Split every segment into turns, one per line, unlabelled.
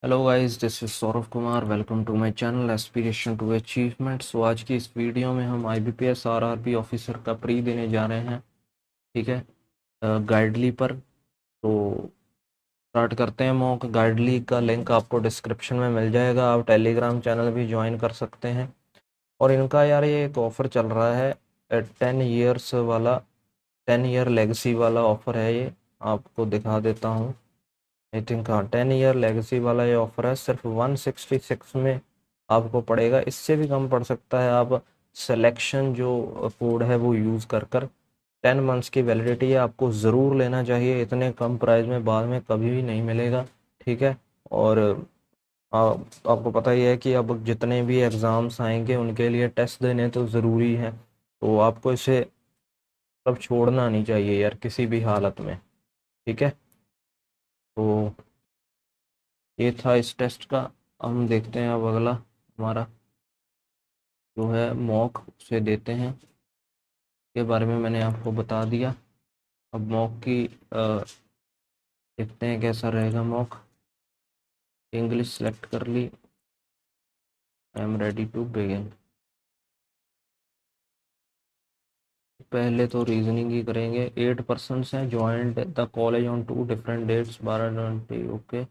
Hello guys, this is Saurabh Kumar. Welcome to my channel aspiration to achievement. So आज की इस video में हम आईबीपीएस आरआरबी ऑफिसर का प्री देने जा रहे हैं। ठीक है, गाइडली पर। तो स्टार्ट करते हैं मॉक। गाइडली का लिंक आपको डिस्क्रिप्शन में मिल जाएगा। आप टेलीग्राम चैनल भी ज्वाइन कर सकते हैं। और इनका यार ये एक ऑफ़र चल रहा है, 10 ईयर्स वाला, 10 ईयर लेगेसी वाला ऑफ़र है ये। आपको दिखा देता हूँ। आई थिंक हाँ, 10 ईयर लेगेसी वाला ये ऑफर है। सिर्फ 166 में आपको पड़ेगा। इससे भी कम पड़ सकता है। आप सिलेक्शन जो कोड है वो यूज़ कर कर 10 मंथ्स की वैलिडिटी है, आपको ज़रूर लेना चाहिए। इतने कम प्राइस में बाद में कभी भी नहीं मिलेगा। ठीक है। और आपको पता ही है कि अब जितने भी एग्ज़ाम्स आएंगे उनके लिए टेस्ट देने तो ज़रूरी है। तो आपको इसे अब छोड़ना नहीं चाहिए यार, किसी भी हालत में। ठीक है। तो ये था इस टेस्ट का। हम देखते हैं अब अगला हमारा जो है मॉक, उसे देते हैं। के बारे में मैंने आपको बता दिया। अब मॉक की देखते हैं कैसा रहेगा मॉक। इंग्लिश सेलेक्ट कर ली। I am ready to begin. पहले तो रीजनिंग ही करेंगे। 8 पर्सन हैं joined the college on 2 different dates. 12 20 okay.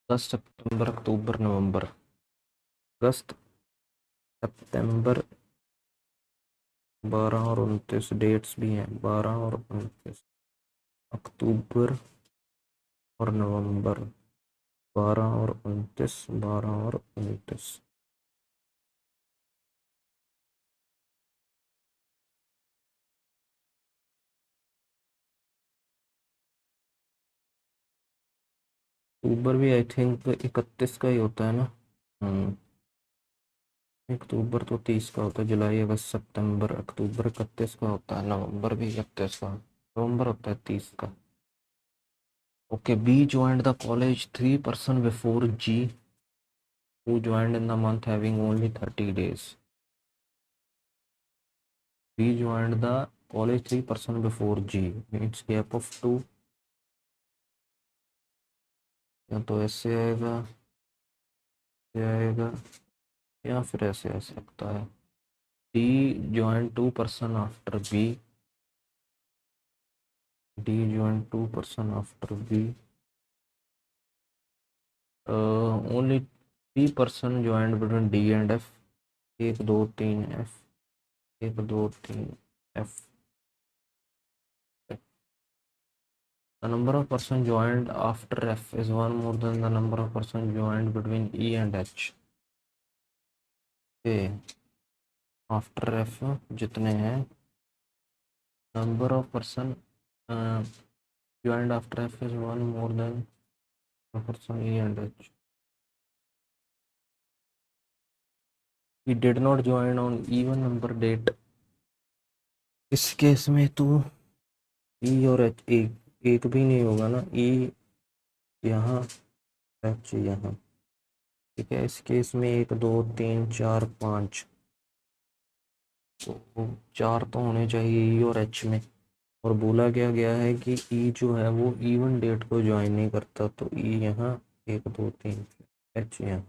10 सितंबर, अक्टूबर, नवंबर। अगस्त, सितंबर, 12 और 29 डेट्स भी हैं। 12 और 29 अक्टूबर और नवंबर। 12 और 29, 12 और 29। अक्टूबर भी आई थिंक 31 का ही होता है ना। हम्म। अक्टूबर तो 30 का होता है। जुलाई, अगस्त, सितंबर। अक्टूबर 31 का होता है। नवंबर भी 31 का। नवंबर होता है 30 का। Okay. B joined the college 3 person before G, who joined in the month having only 30 days. B joined the college 3 person before G, means gap of 2। या तो ऐसे आएगा, ये आएगा, या फिर ऐसे आ सकता है। D joined 2 person after B। D joined 2 person after B। Only 3 person joined between D and F। 1 2 3 F। 1 2 3 F। The number of person joined after F is one more than the number of person joined between E and H। Okay, after F जितने हैं, number of person joined after F is one more than the person E and H। He did not join on even number date। इस case में तो E और H एक भी नहीं होगा ना। E यहाँ, H यहाँ। ठीक है। इस केस में 1 2 3 4 5, तो 4 तो होने चाहिए ई और एच में। और बोला क्या गया है कि ई जो है वो इवन डेट को ज्वाइन नहीं करता। तो ई यहाँ, 1 2 3, एच यहाँ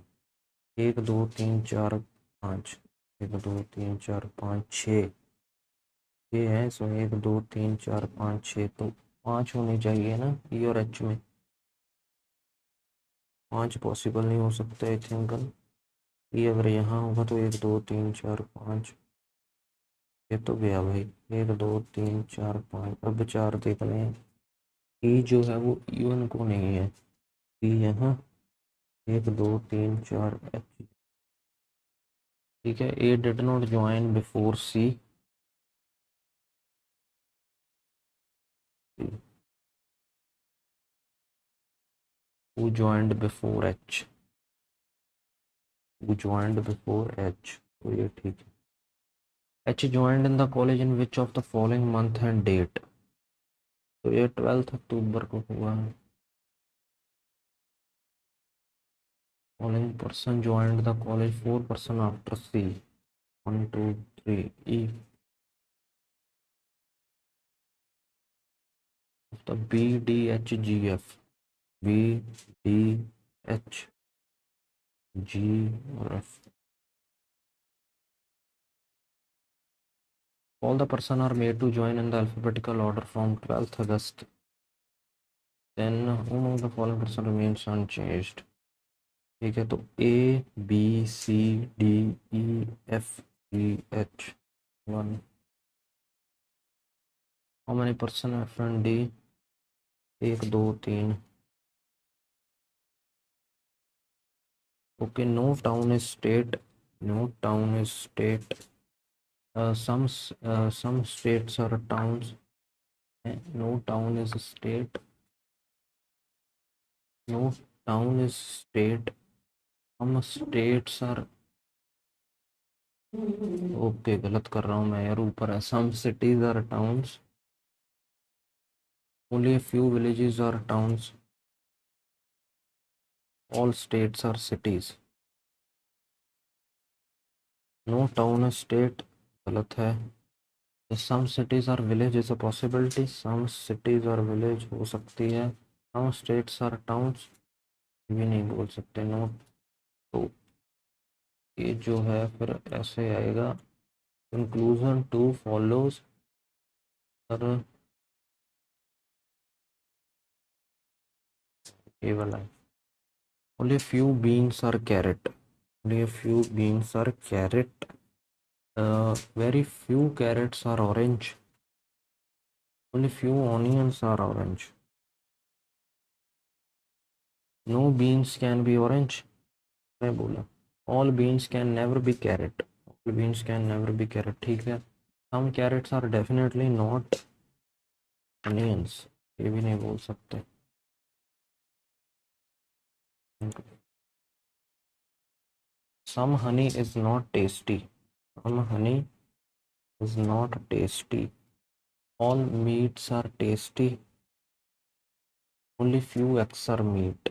1 2 3 4 5, 1 2 3 4 5 6 ये है। सो 1 2 3 4 5 6, तो 5 होने चाहिए ना ई और एच में। 5 पॉसिबल नहीं हो सकता आई थिंक। ये अगर यहाँ होगा तो 1 2 3 4 5, ये तो गया भाई। 1 2 3 4 5, अब 4 देख रहे हैं। ई जो है वो इवन को नहीं है। ई यहाँ 1 2 3 4 एच। ठीक है। A did not join before C. Who joined before H. Who joined before H, तो ये ठीक है। H joined in the college in which of the following month and date. तो ये 12 अक्टूबर को हुआ है। Following person joined the college 4 person after C. 1 2 3 E. The B D H G F. B D H G और F. All the person are made to join in the alphabetical order from 12th August. Then whom of the following person remains unchanged? ठीक है, तो A B C D E F G H 1. How many person F and D? 1 2 3. Okay, no town is state. No town is state. Some states are towns. No town is a state. No town is state. Some states are. Okay, गलत कर रहा हूँ मैं यार, ऊपर है. Some cities are towns. Only a few villages are towns. All states are cities. No town is state. गलत है. Some cities are village is a possibility. Some cities are village हो सकती है. Some states are towns भी नहीं बोल सकते. No, तो ये जो है फिर ऐसे आएगा. Conclusion two follows. और ये वाला है. Only a few beans are carrot. Only a few beans are carrot. Very few carrots are orange. Only few onions are orange. No beans can be orange. मैं बोला. All beans can never be carrot. All beans can never be carrot. ठीक है. Some carrots are definitely not onions. ये भी नहीं बोल सकते. Some honey is not tasty. Some honey is not tasty. All meats are tasty. Only few eggs are meat.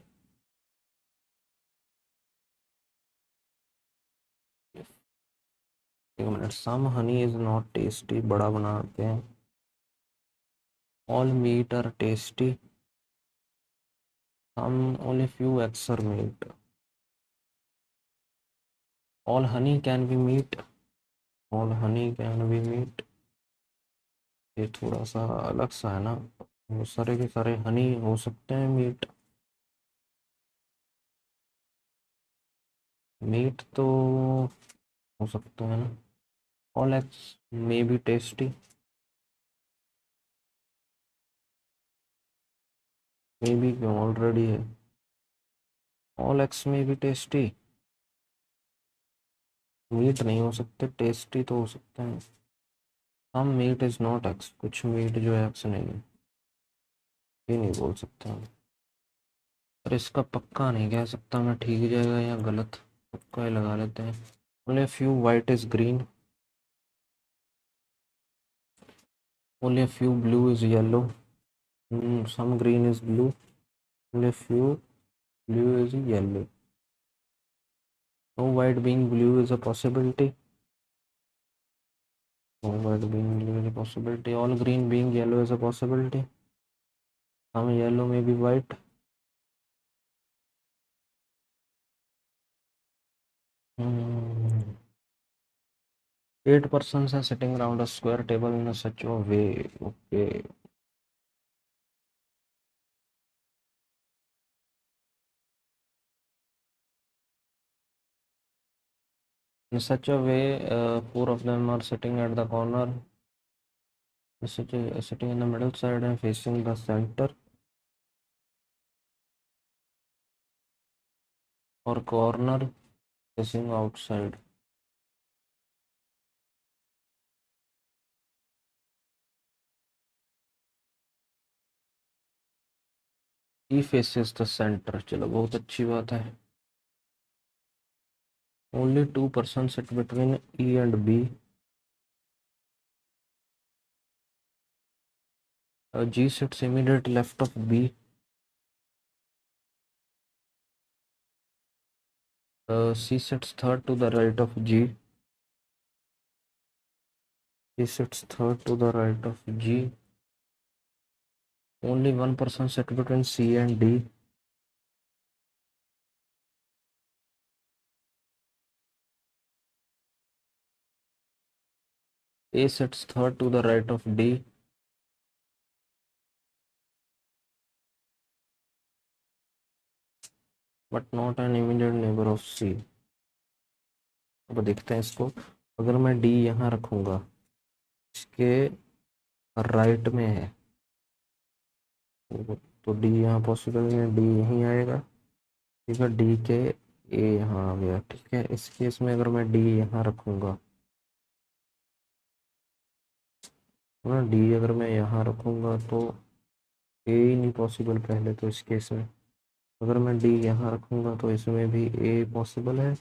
एक minute. Some honey is not tasty. बड़ा बनाते हैं. All meat are tasty. Some only few eggs are meat. All honey can be meat. All honey can be meat. ये थोड़ा सा अलग सा है ना. वो सारे के सारे हनी हो सकते हैं मीट. मीट तो हो सकता है ना. All eggs may be tasty. May be क्यों, ऑलरेडी है. All eggs may be tasty. Meat नहीं हो सकते, टेस्टी तो हो सकते हैं. Some meat is not eggs. कुछ मीट जो है एग्स नहीं है. ये नहीं बोल सकता. पर इसका पक्का नहीं कह सकता मैं, ठीक जाएगा या गलत. पक्का ही लगा लेते हैं. Only few white is green. Only a few blue is yellow. Some green is blue. Only a few blue is yellow. No white being blue is a possibility. No white being blue is a possibility. All green being yellow is a possibility. Some yellow may be white. Hmm. 8 persons are sitting around a square table in a such a way. Okay. In such a way, 4 of them are sitting at the corner. Sitting in the middle side and facing the center. Or corner facing outside. E faces the center. चलो बहुत अच्छी बात है. Only 2 persons sit between E and B. G sits immediate left of B. C sits third to the right of G. C sits third to the right of G. Only one person sit between C and D. A sits third to the right of D. But not an immediate neighbor of C. अब देखते हैं इसको। अगर मैं D यहाँ रखूँगा, इसके right में है, तो D यहाँ पॉसिबल नहीं है, D यहीं आएगा। ठीक है, D के A यहाँ आ गया। ठीक है, इस केस में अगर मैं D यहाँ रखूँगा, ना D अगर मैं यहाँ रखूँगा तो A ही नहीं पॉसिबल पहले तो इस केस में। अगर मैं D यहाँ रखूँगा तो इसमें भी A पॉसिबल है।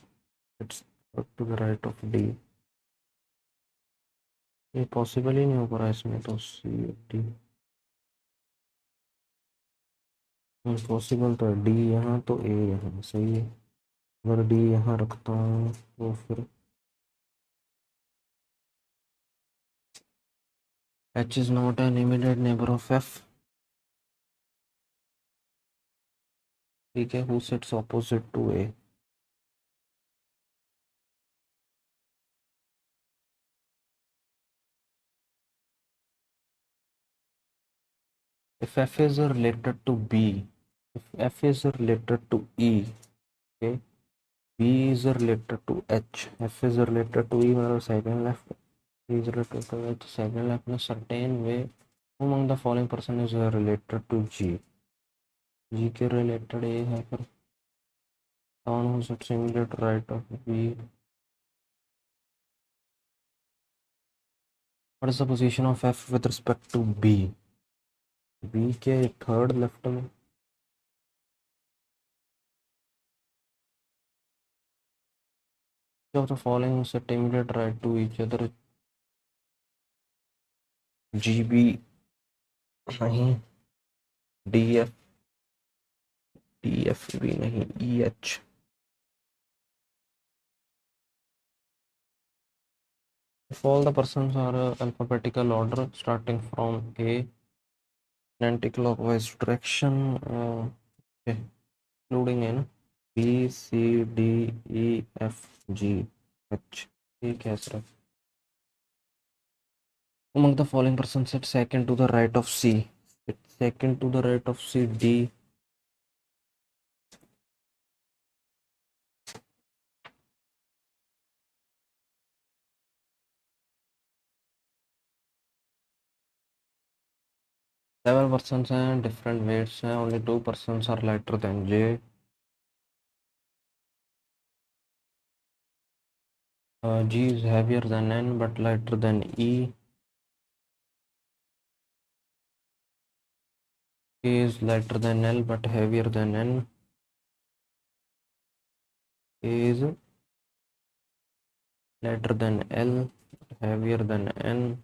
It's to the right of D। ये पॉसिबल ही नहीं हो पा रहा इसमें, तो C D पॉसिबल तो है। D यहाँ तो A यहाँ, सही है। अगर D यहाँ रखता हूँ तो फिर H is not an immediate neighbor of F। ठीक है, who sits opposite to A। If F is related to B, if F is related to E, okay, B is related to H, F is related to E मतलब second left, E is related to H second left in a certain way, who among the following person is related to G? G के related A है, फिर someone who sits immediate right of B। What is the position of F with respect to B? B के third left में। of the following set immediate right to each other? GB नहीं, DF, DF भी नहीं, EH। If all the persons are alphabetical order starting from A in anti-clockwise direction, okay, including in B C D E F G H, ठीक है sir. Among the following persons sit second to the right of C, sit second to the right of C, D, 7 persons हैं, different weights हैं, only 2 persons are lighter than J। G is heavier than N but lighter than E। K is lighter than L but heavier than N। K is lighter than L but heavier than N।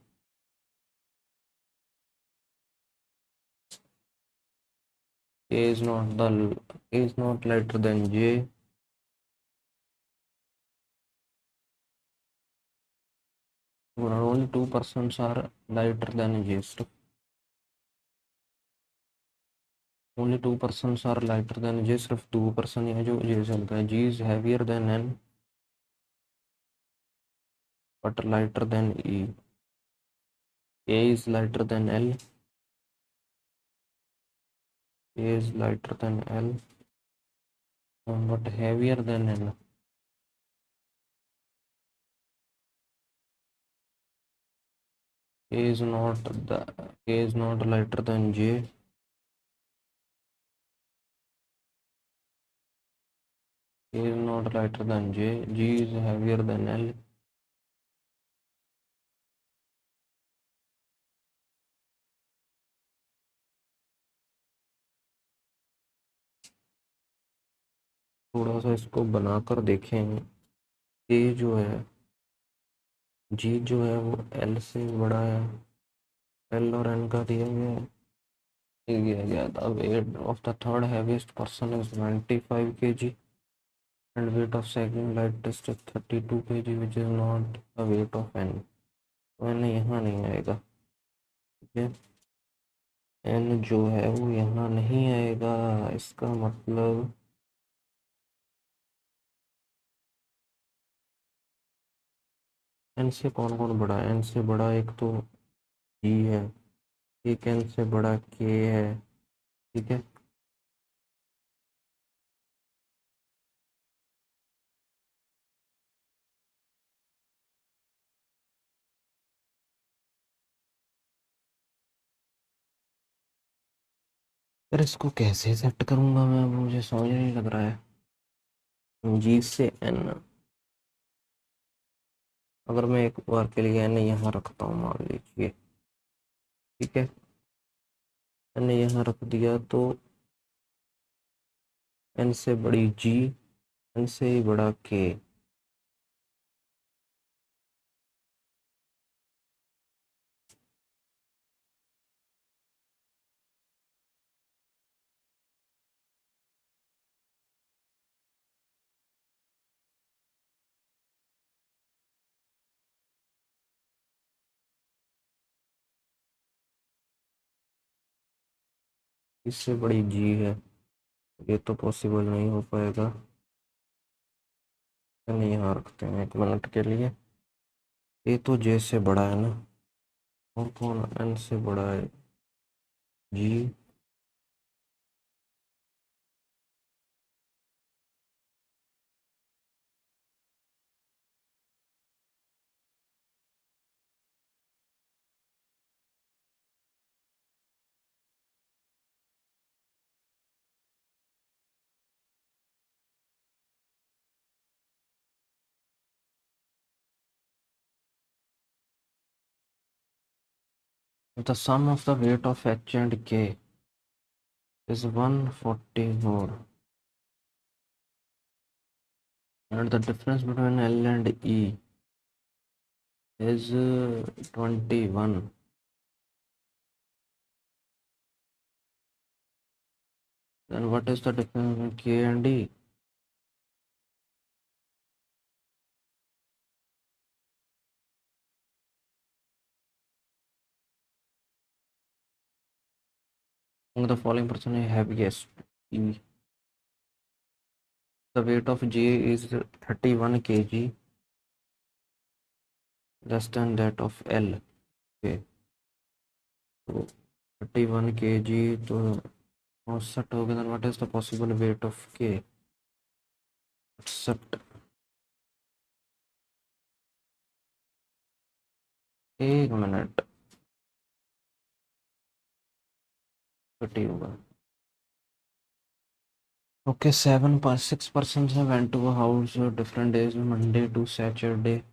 K is not lighter than J। Only 2 persons are lighter than J। Only 2 persons are lighter than J, सिर्फ 2 person है जो J से हल्का है। G is heavier than N but lighter than E। K is lighter than L, K is lighter than L but heavier than N। K is not lighter than J। K is not lighter than J। G is heavier than L। थोड़ा सा इसको बनाकर देखें। A जो है, G जो है वो L से बड़ा है। L और N का दिया गया है, दिया गया था। Weight of the third heaviest person is 95 kg and weight of second lightest is 32 kg which is not the weight of N। तो N यहाँ नहीं आएगा। ठीक है, N जो है वो यहाँ नहीं आएगा। इसका मतलब एन से कौन कौन बड़ा है? एन से बड़ा एक तो जी है, एक एन से बड़ा के है, ठीक है। यार इसको कैसे सेट करूंगा मैं, अब मुझे समझ नहीं लग रहा है। जी से एन, अगर मैं एक बार के लिए एन यहाँ रखता हूँ मान लीजिए, ठीक है, एन यहाँ रख दिया तो एन से बड़ी जी, एन से ही बड़ा के। इससे बड़ी जी है, ये तो पॉसिबल नहीं हो पाएगा। एन यहाँ रखते हैं 1 मिनट के लिए। ये तो जे से बड़ा है ना, और कौन एन से बड़ा है? जी, the sum of the weight of H and K is 144, and the difference between L and E is 21. Then what is the difference between K and E? Among the following person is heaviest? E. The weight of J is 31 kg, less than that of L. Okay. So 31 kg तो 68 हो गया। Then what is the possible weight of K? 68। एक minute, 30 होगा। Okay, 6 persons have went to a house different days, Monday to Saturday,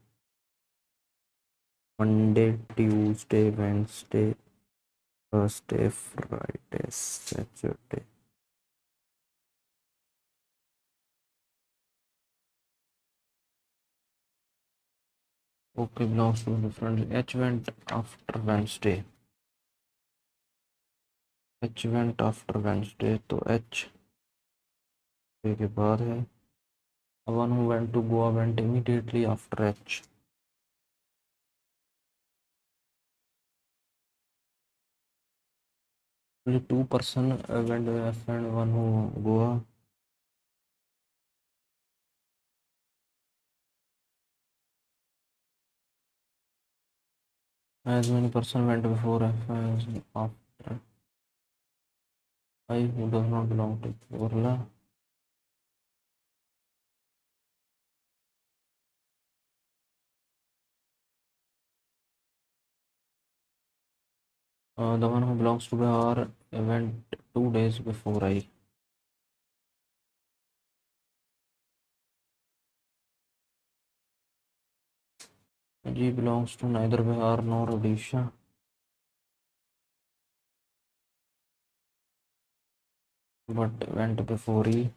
Monday, Tuesday, Wednesday, Thursday, Friday, Saturday. Okay, belongs to different. H went after Wednesday. H went after Wednesday, तो H के बाद है। One who went to Goa went immediately after H. Only 2 person went to F and one who Goa. As many person went before F as after I, who does not belong to Kerala. The one who belongs to Bihar went 2 days before I. G belongs to neither Bihar nor Odisha. But went before E.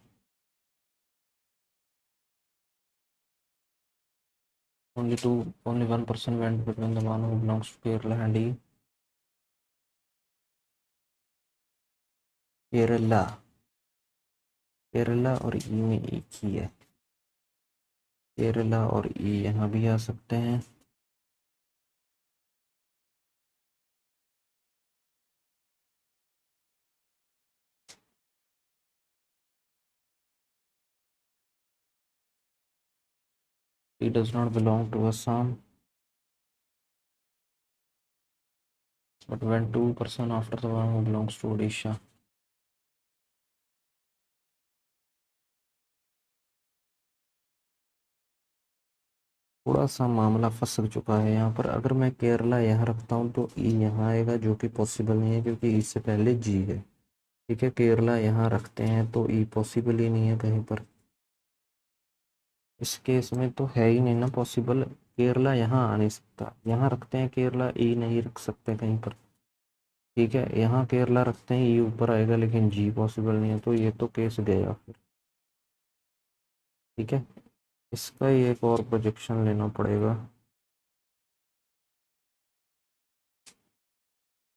Only one person went between the one who belongs to Kerala and E. Kerala, Kerala और ई में एक ही है। केरला और ई यहाँ भी आ सकते हैं। He does not belong to Assam. but went 2% after the one who belongs to Odisha. थोड़ा सा मामला फंस चुका है यहाँ पर। अगर मैं केरला यहाँ रखता हूँ तो ई यहाँ आएगा, जो कि पॉसिबल नहीं है क्योंकि ई से पहले जी है। ठीक है, केरला यहाँ रखते हैं तो ई पॉसिबल ही नहीं है कहीं पर। इस केस में तो है ही नहीं ना पॉसिबल, केरला यहाँ आ नहीं सकता। यहाँ रखते हैं केरला, ई नहीं रख सकते कहीं पर। ठीक है, यहाँ केरला रखते हैं, ई ऊपर आएगा लेकिन जी पॉसिबल नहीं है, तो ये तो केस गया फिर। ठीक है, इसका ही एक और प्रोजेक्शन लेना पड़ेगा।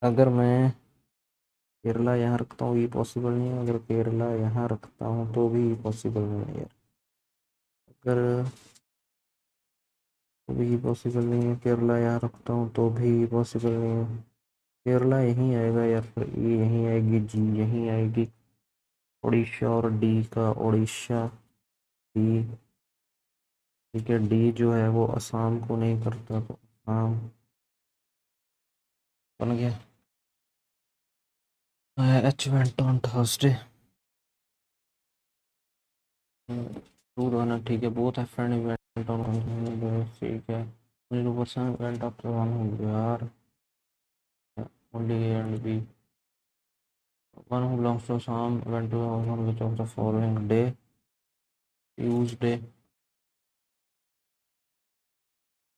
अगर मैं केरला यहाँ रखता हूँ, ये पॉसिबल नहीं है। अगर केरला यहाँ रखता हूँ तो भी पॉसिबल नहीं है यार। अगर तो भी पॉसिबल नहीं है, केरला यहाँ रखता हूँ तो भी पॉसिबल नहीं है। केरला यहीं आएगा या फिर ये यहीं आएगी, जी यहीं आएगी। उड़ीसा और डी का उड़ीसा, डी। ठीक है, डी जो है वो असम को नहीं करता, तो असम बन गया। H went on Thursday to runner. ठीक है, बोथ है फ्रेंड इवेंट ऑन। ठीक है, only 2% went up to one who यार, only A and B. One who belongs to Assam went to on which of the following day? Tuesday.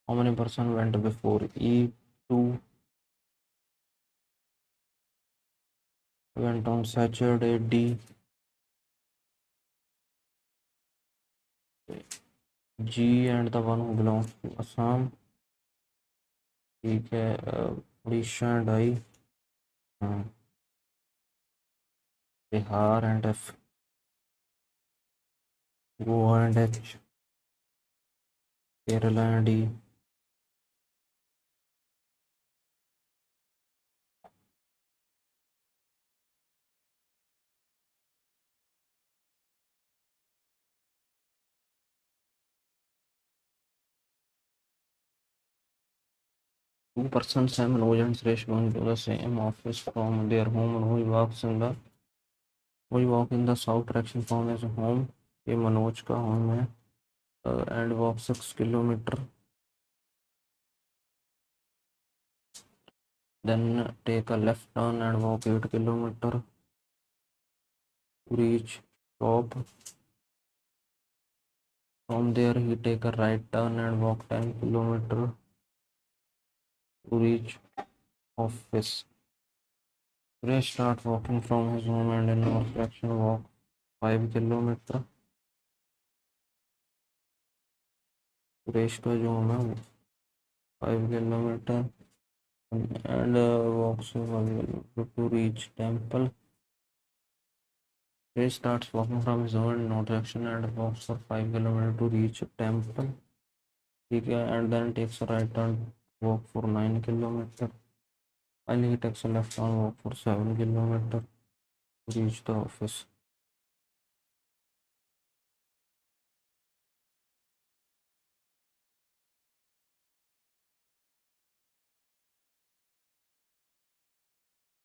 How many person went before? E2 went on Saturday. D. G and the one who belongs to Assam. ठीक है, Orissa and I, Bihar and F, Goa and H, Kerala and E. 2 persons have Manoj and Suresh going to the same office from their home. Manoj walk in the south direction from his home. ये मनोज का home है। And walk 6 kilometre, then take a left turn and walk 8 kilometer to reach shop. From there he take a right turn and walk 10 kilometer to reach office. Suresh start walking from his home and in north direction walk 5 kilometer. Suresh का जो home है वो 5 kilometre and walks 5 kilometer to reach temple. He starts walking from his home in north direction and walks for 5 kilometer to reach temple. ठीक है, and then takes a right turn, walk for 9 kilometer. Finally he takes a left turn, walk for 7 kilometer to reach the office.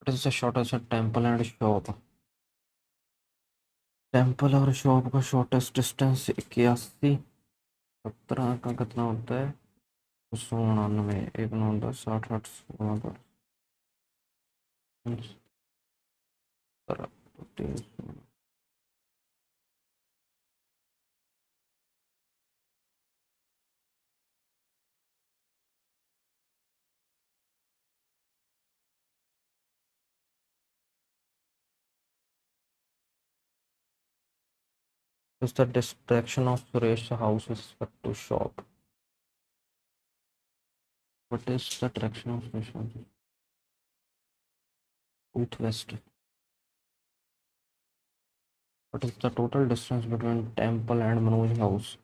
What is the shortest temple and shop? Temple और shop का shortest distance 81, 17 का कितना होता है 199, 1 9 10 8 8 16 17। Is the direction of Suresh house with respect to shop? What is the direction of Suresh house? Southwest. What is the total distance between temple and Manoj house?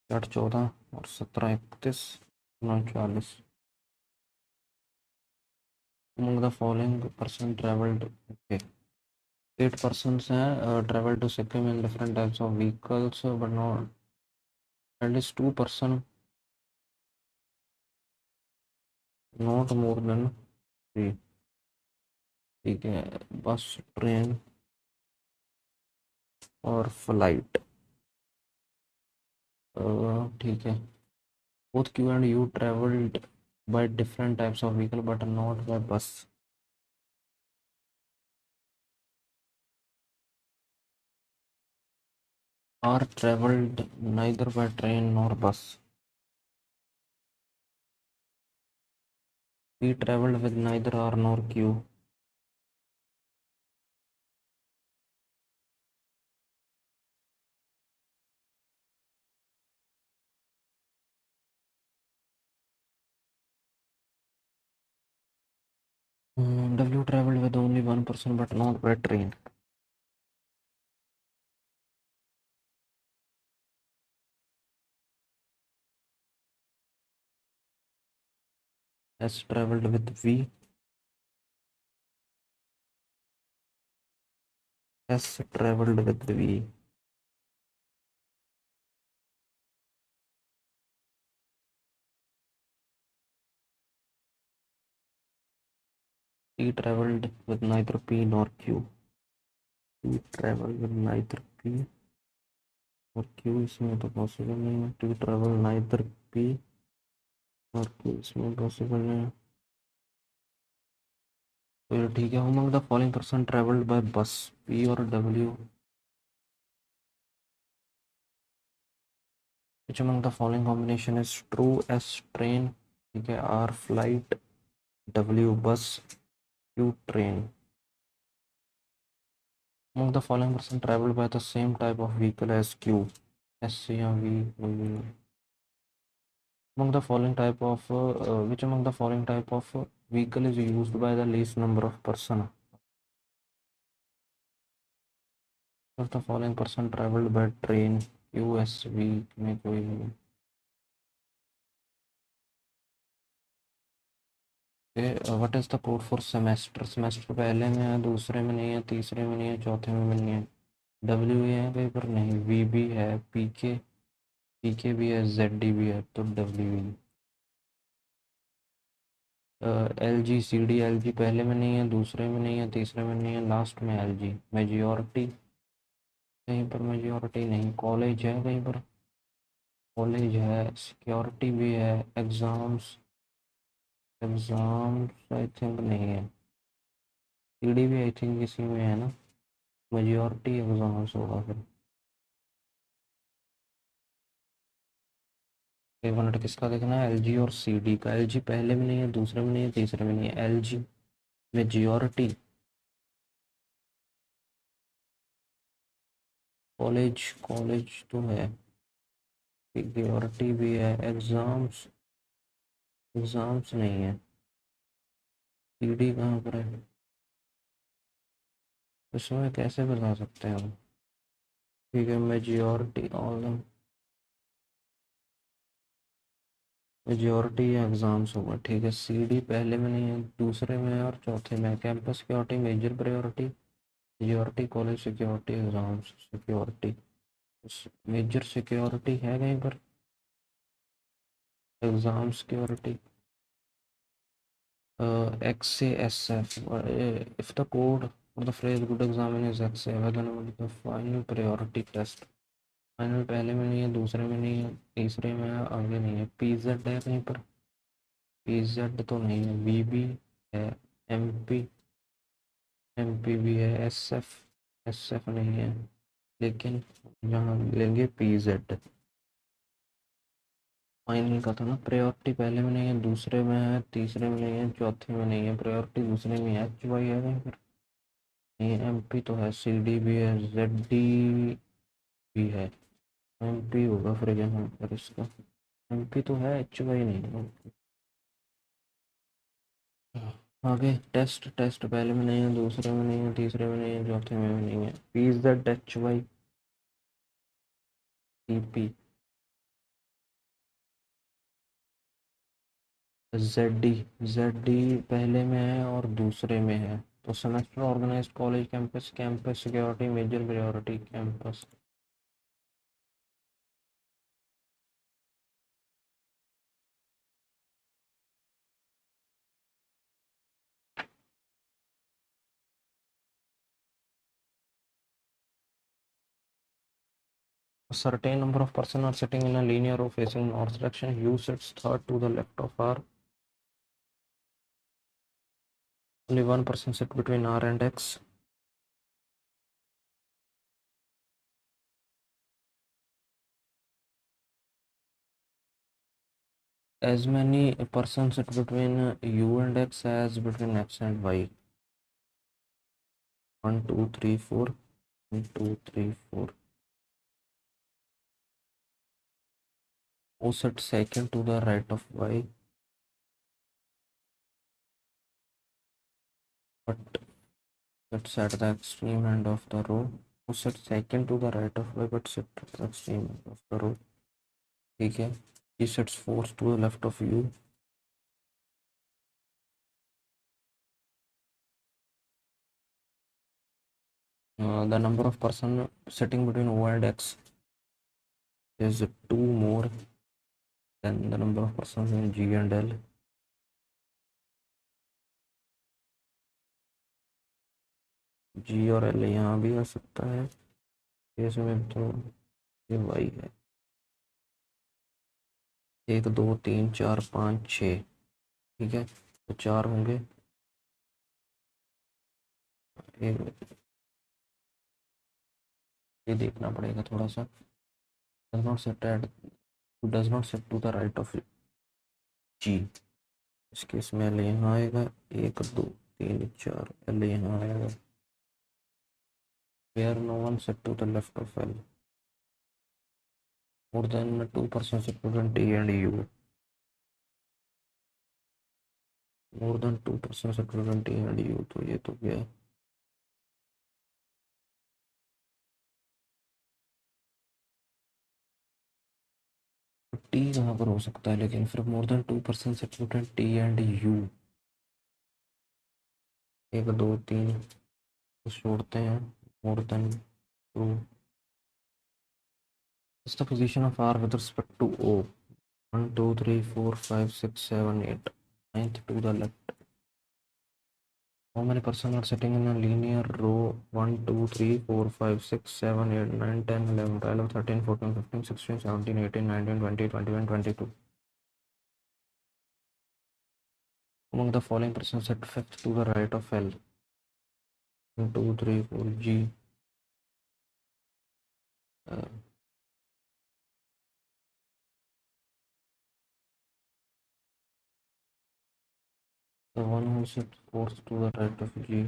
8 14 और 17 31 9 40। Among the following person traveled, okay, 8 persons हैं travel to Sikkim in different types of vehicles, but not at least 2 person not more than 3। ठीक है, bus, train और flight. ठीक है। Both Q and U travelled by different types of vehicle but not by bus. R travelled neither by train nor bus. V travelled with neither R nor Q. W traveled with only one person but not by train. S traveled with V. S traveled with V. T traveled with neither P nor Q. T traveled with neither P और Q इसमें तो possible नहीं है। T travel neither P और Q इसमें possible नहीं है। तो ठीक है, among the following person traveled by bus, P और W। Which among the following combination is true? S train, ठीक है, R flight, W bus, Q train। Among the following person traveled by the same type of vehicle as Q, S या V। Among the following type of which among the following type of vehicle is used by the least number of person? Of the following person traveled by train, Q S V में कोई नहीं। What is the code for semester? Semester पहले में है, दूसरे में नहीं है, तीसरे में नहीं है, चौथे में भी नहीं है। डब्ल्यू है कहीं पर नहीं, वी भी है, पी के भी है, जेड डी भी है, तो W. L G C D. L G पहले में नहीं है, दूसरे में नहीं है, तीसरे में नहीं है, लास्ट में एल जी। मेजोरिटी, कहीं पर मेजोरिटी नहीं। कॉलेज है कहीं पर, कॉलेज है। सिक्योरिटी भी है। एग्ज़ाम्स, एग्ज़ाम्स आई थिंक नहीं है। सी डी भी आई थिंक इसी में है ना। मेजोरिटी एग्ज़ाम्स होगा फिर। एक मिनट, किसका देखना है? एल जी और सी डी का। एल जी पहले में नहीं है, दूसरे में नहीं है, तीसरे में नहीं है। L G majority. College, college तो है। सिक्योरिटी भी है। एग्ज़ाम्स, एग्ज़ाम्स नहीं है। सी डी कहाँ पर है? इसमें कैसे बता सकते हैं हम? ठीक है, मेजोरिटी ऑल, मेजोरिटी एग्ज़ाम्स होगा। ठीक है, सी डी पहले में नहीं है, दूसरे में है और चौथे में है। Campus security major priority, majority college security, exams security. Major security है कहीं पर? Exam security. एक्स से S F. If the code for the phrase good examine is X से, the final priority test. Final पहले में नहीं है, दूसरे में नहीं है, तीसरे में है, आगे नहीं है। पी जेड है कहीं पर? पी जेड तो नहीं है। वी बी है। एम पी, एम पी भी है। एस एफ नहीं है। लेकिन यहाँ लेंगे पी जेड। फाइनल का था ना। प्रायोरिटी पहले में नहीं है, दूसरे में है, तीसरे में नहीं है, चौथे में नहीं है। प्रायोरिटी दूसरे में है। एच वाई है कहीं पर? नहीं। एम पी तो है। सी डी भी है, जेड डी भी है। एम पी होगा फिर यहाँ पर इसका। एम पी तो है, एच वाई नहीं है। आगे टेस्ट, टेस्ट पहले में नहीं है, दूसरे में नहीं है, तीसरे में नहीं है, चौथे में भी नहीं है। P Z H Y T P. Z D, Z D पहले में है और दूसरे में है। तो semester organized college campus, campus security major priority campus. A certain number of persons are sitting in a linear row facing north direction. U sits third to the left of R. Only one person sits between R and X. As many persons sit between U and X as between X and Y. 1, 2, 3, 4. 1, 2, 3, 4. O sits second to the right of Y. But sits at the extreme end of the row. O sits second to the right of Y but sits at the extreme end of the row. ठीक है. He sits fourth to the left of U. The number of person sitting between O and X is 2 more than the number of persons in G and L. G और L यहाँ भी आ सकता है. इसमें तो ये Y है. 1, 2, 3, 4, 5, 6. ठीक है, तो 4 होंगे. ये देखना पड़ेगा थोड़ा सा. Does not sit at does not sit to the right of G. इस केस में L यहाँ आएगा. 1, 2, 3, 4. L यहाँ आएगा. Where no one sit to the left of L. More than 2 persons sit between T and U. More than 2 persons sit between T and U. तो ये तो गया. T कहाँ पर हो सकता है लेकिन फिर more than 2 persons sit between T and U. 1, 2, 3 छोड़ते हैं. More than 2. What's the position of R with respect to O? 1, 2, 3, 4, 5, 6, 7, 8. 9th to the left. How many persons are sitting in a linear row? 1, 2, 3, 4, 5, 6, 7, 8, 9, 10, 11, 12, 13, 14, 15, 16, 17, 18, 19, 20, 21, 22. Among the following persons sit fifth to the right of L. 1, 2, 3, 4, G. The one who sits fourth to the right of G.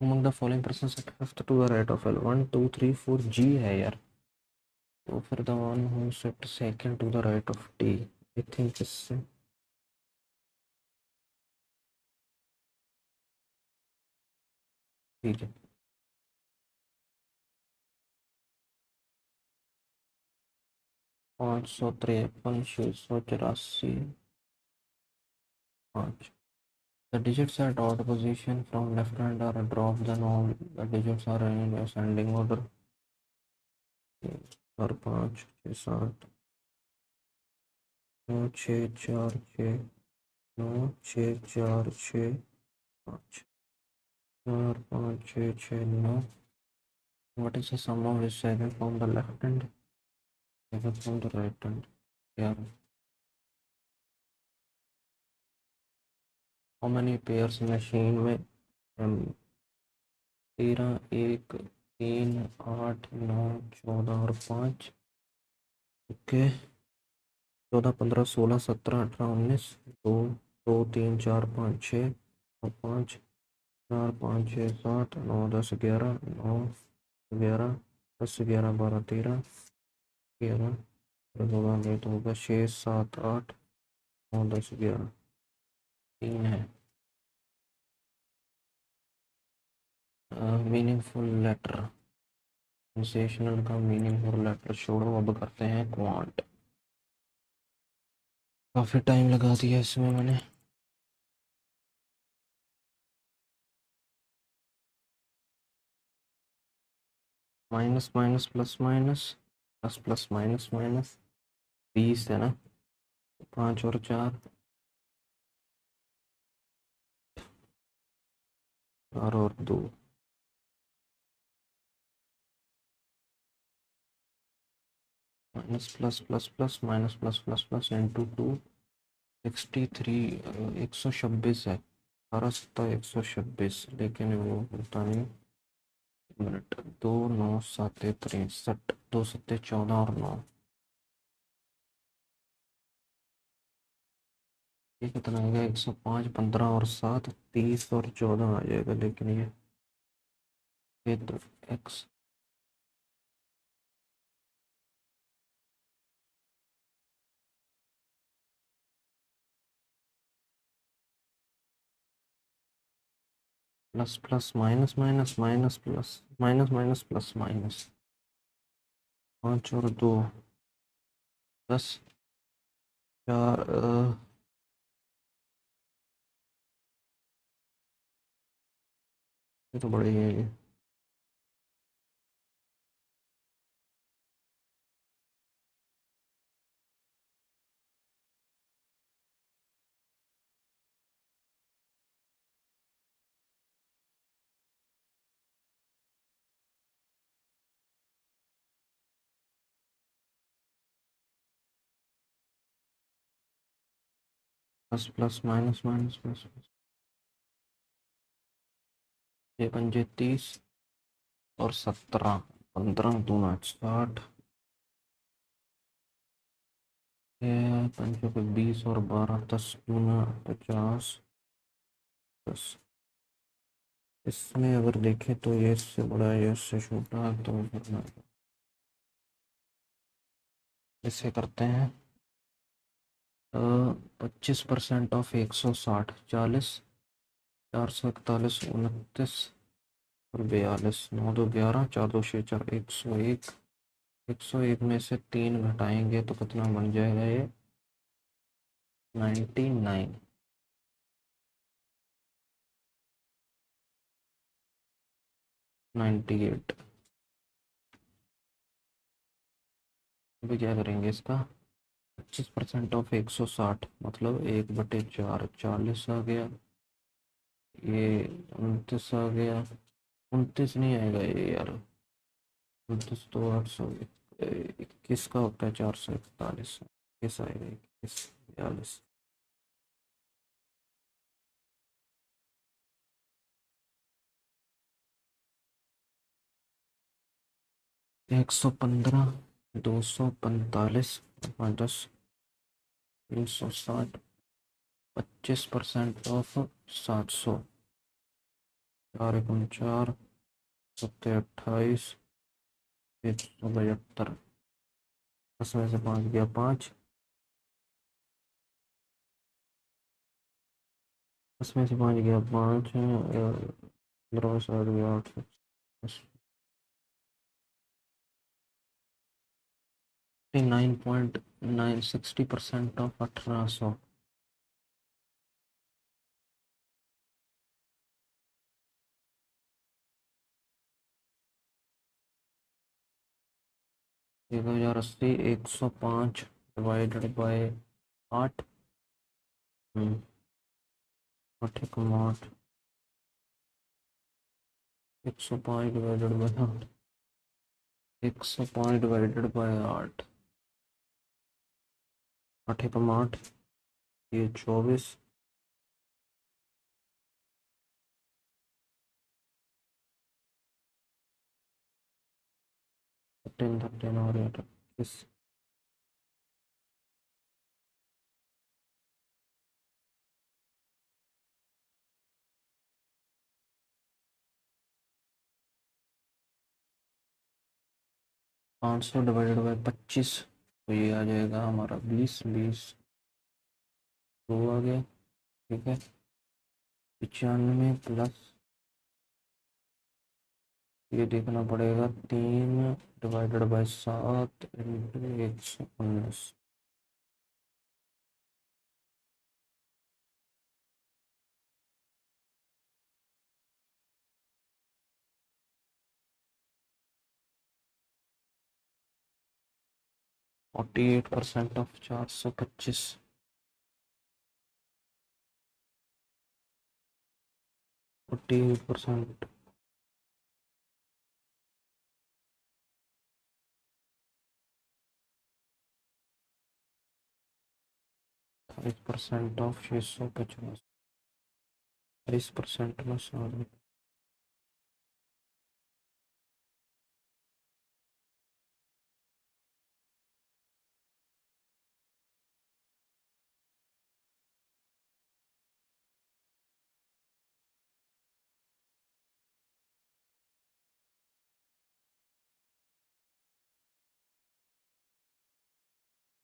Among the following persons sit fifth to the right of L. 1, 2, 3, 4, G है यार. तो फिर the one who sits second to the right of T. I think इससे ठीक है. 553, 684, 5. The digits at odd position from left hand are dropped, then all the digits are in ascending order. 4, 5, 6, 7, 9, 6, 4, 6, 9, 6, 4, 6, 5, 4, 5, 6, 6, 9. What is the sum of this second from the left hand? Second from the right hand. Yeah. How many pairs machine में 13, 1, 3, 8, 9, 14 और 5. Okay. 14, 15, 16, 17, 18, 19. 2, 2, 3, 4, 5, 6 और 5, 4, 5, 6, 7, 9, 10, 11, 9, 11, 10, 11, 12, 13, 11. होगा तो होगा 6, 7, 8, 9, 10, 11. 3 है. Meaningful letter. Sensational का meaningful letter छोड़ो, अब करते हैं क्वांट. काफ़ी टाइम लगा दिया इसमें मैंने. Minus minus plus minus plus plus minus minus 20 है ना. 5 और 4 और 2. Minus plus plus plus minus plus plus plus into 263 126 है। 18 7 126, लेकिन वो होता नहीं। मिनट, 2 9 7 63, 2 7 14 और 9, ये कितना आएगा? 105 15 और 7 30 और 14 आ जाएगा। लेकिन ये तो x plus plus minus minus minus plus minus minus plus minus, 5 और 2 10 4 ये तो बड़ी है ये। Plus plus minus minus plus plus, ये पंजे 30 और 17, 15 दूना 60, ये पंचों पे 20 और 12 10 दूना 50 10। इसमें अगर देखें तो ये इससे बड़ा है, ये इससे छोटा है, तो फिर इसे करते हैं 25% ऑफ 160, 40 441 29 और 42, 9 2 11 4 2 6 4 101, 101 में से 3 घटाएंगे तो कितना बन जाएगा ये? 99, 98। अभी क्या करेंगे इसका? 25% ऑफ 160 मतलब 1/4, 40 आ गया। ये 29 आ गया, 29 नहीं आएगा ये यार, 29 तो 800, 21 का होता है, 441, 21 आएगा, 21 42। 115, 245, 10, 360, 25% ऑफ 700, 4 4 7 28, 175, 10 में से 5 गया 5, 10 में से 5 गया 5, 15 में से 8 गया 8, 9.9 60% ऑफ 1800। एक 1080, 105 divided by 8, 8 105 divided by 8, 105 divided by 8, 8 ये 24, 13 और 8 500 डिवाइडेड बाय 25, तो ये आ जाएगा हमारा 20, 20 2 आ गया। ठीक है, 95 प्लस, ये देखना पड़ेगा, 3 divided by 7 into 119, 48% of 425, 48%। 5% of 650, 22% में 100 रुपये।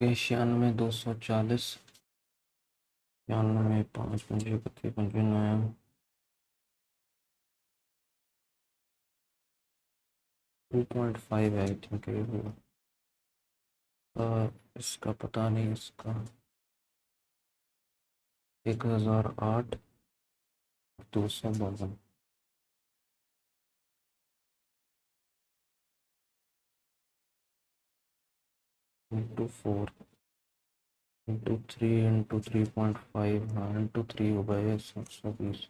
छियानवे 240, 96 5 पंजे 25 2.5 है आई थिंक ये होगा। इसका पता नहीं, इसका 1008 252 इंटू 4 इंटू 3 इंटू 3.5, हाँ इंटू 3 हो गए 720।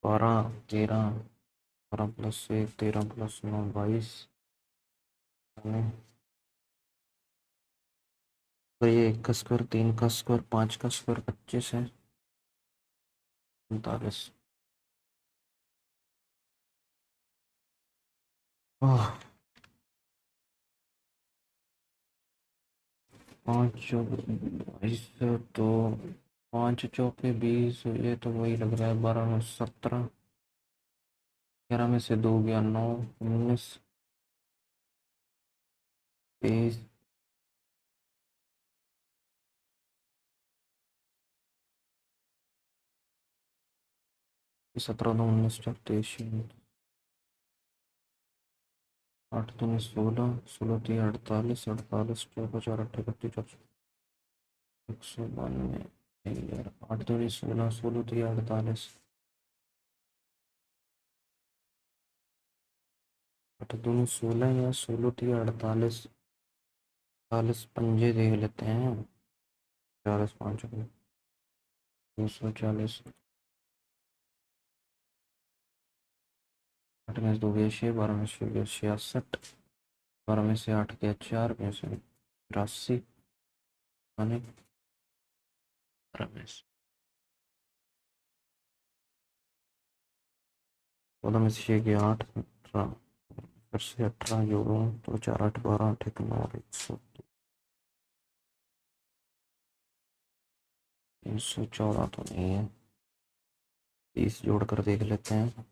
12 13, 12+1 13+9 22। तो ये 1 का स्क्वायर 3 का स्क्वायर 5 का स्क्वायर 25 है 39। पाँच चौक 22, तो 5 चौके 20, ये तो वही लग रहा है 12 में 17, 11 में से 2 गया 9, 19, 23, 17 2 19 4 23, 8 2 16, 16 3 48, 48 4 4 8 31 192 यार, 8 2 16, 16 3 48, 8 2 16 या 16 3 48, 48 पंजे देख लेते हैं, 40 5 240, 8 में से 2 गया 6, 12 में से गया 66, 12 में से 8 गया 4, में से 83, यानी 12 में से 14 में से 6 गया 8, 18, फिर से 18 जोड़ो तो 4 8 12 8 1 9 100, 314 तो नहीं है, 30 जोड़ कर देख लेते हैं।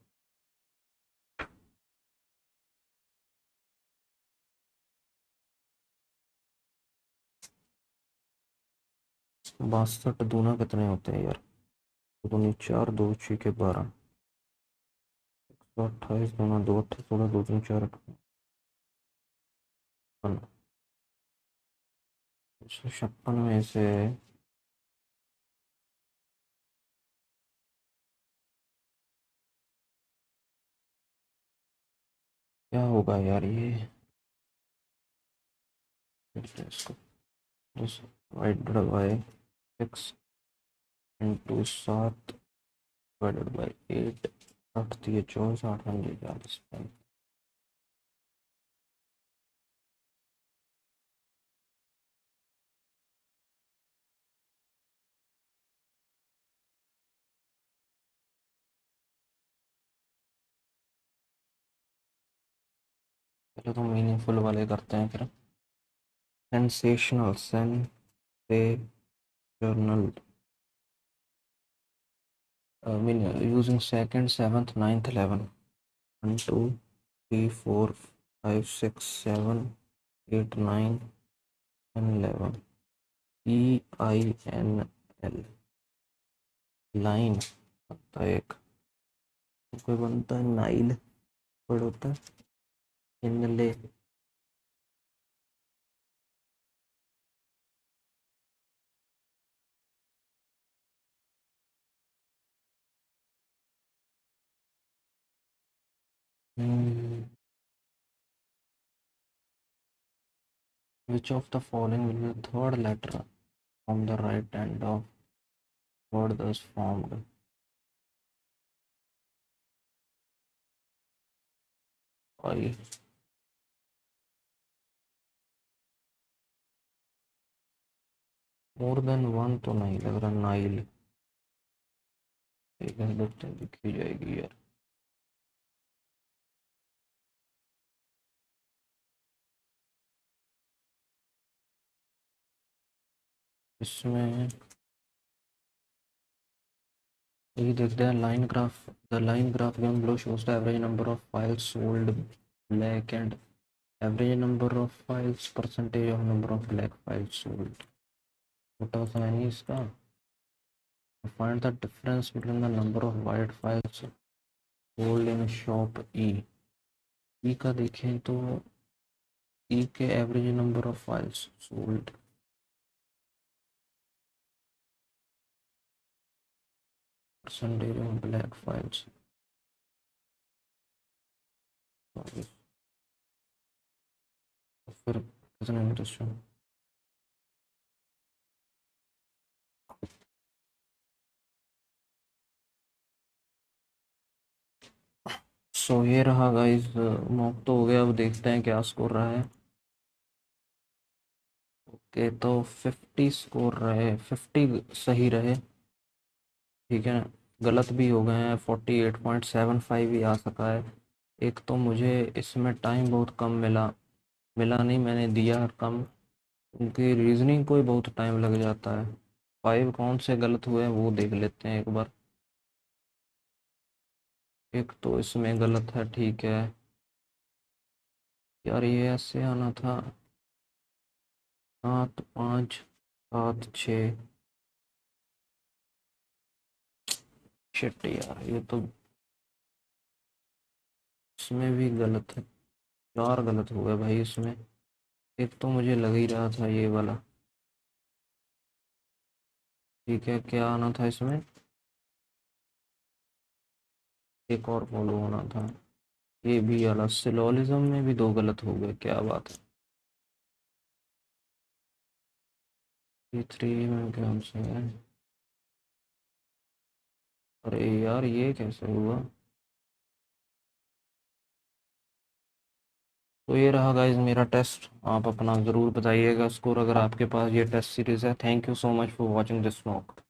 62 दूना कितने होते हैं यार, दूनी 4 2 6 के 12, 128 दूना 2 8 16 2 3 4 156 में से क्या होगा यार ये, इसको divided by 6 into 7 divided by 8, 8 3 24, 8 पंजे 40, पहले तो मीनिंगफुल वाले करते हैं फिर। Sensational sensational mean using second 7th 9th 11 1 2 3 4 5 6 7 8 9 10 11 EINL line बनता है एक, कोई बनता है नाइल, वर्ड होता है इनले, which of the following will be the third letter from the right end of word thus formed? I more than one तो नहीं लग रहा, नाइल। ठीक है, देखते हैं, दिख ही जाएगी यार। इसमें ये देखते हैं line graph. The line graph given below shows the average number of files sold black and average number of files percentage of number of black files sold। छोटा सा है नहीं इसका। Find the difference between the number of white files sold in shop E। E का देखें तो E के average number of files sold, percentage of black files, फिर कितना इंटरेस्टिंग। सो ये रहा गाइस, मॉक तो हो गया। अब देखते हैं क्या स्कोर रहा है। ओके, तो 50 स्कोर रहे, 50 सही रहे। ठीक है ना, गलत भी हो गए हैं, 48.75 ही आ सका है। एक तो मुझे इसमें टाइम बहुत कम मिला, मिला नहीं, मैंने दिया कम, क्योंकि रीजनिंग को ही बहुत टाइम लग जाता है। 5 कौन से गलत हुए हैं वो देख लेते हैं एक बार। एक तो इसमें गलत है, ठीक है यार, ये ऐसे आना था। 7 5 7 6। शिट यार, ये तो इसमें भी गलत है। 4 गलत हो गए भाई इसमें। एक तो मुझे लग ही रहा था ये वाला। ठीक है, क्या आना था इसमें, एक और फॉलो होना था। ये भी वाला सिलोलिज्म में भी 2 गलत हो गए, क्या बात है। ये 3 में क्या आंसर है। अरे यार, ये कैसे हुआ। तो ये रहा गाइज मेरा टेस्ट। आप अपना ज़रूर बताइएगा स्कोर अगर आपके पास ये टेस्ट सीरीज़ है। Thank you so much for watching this vlog.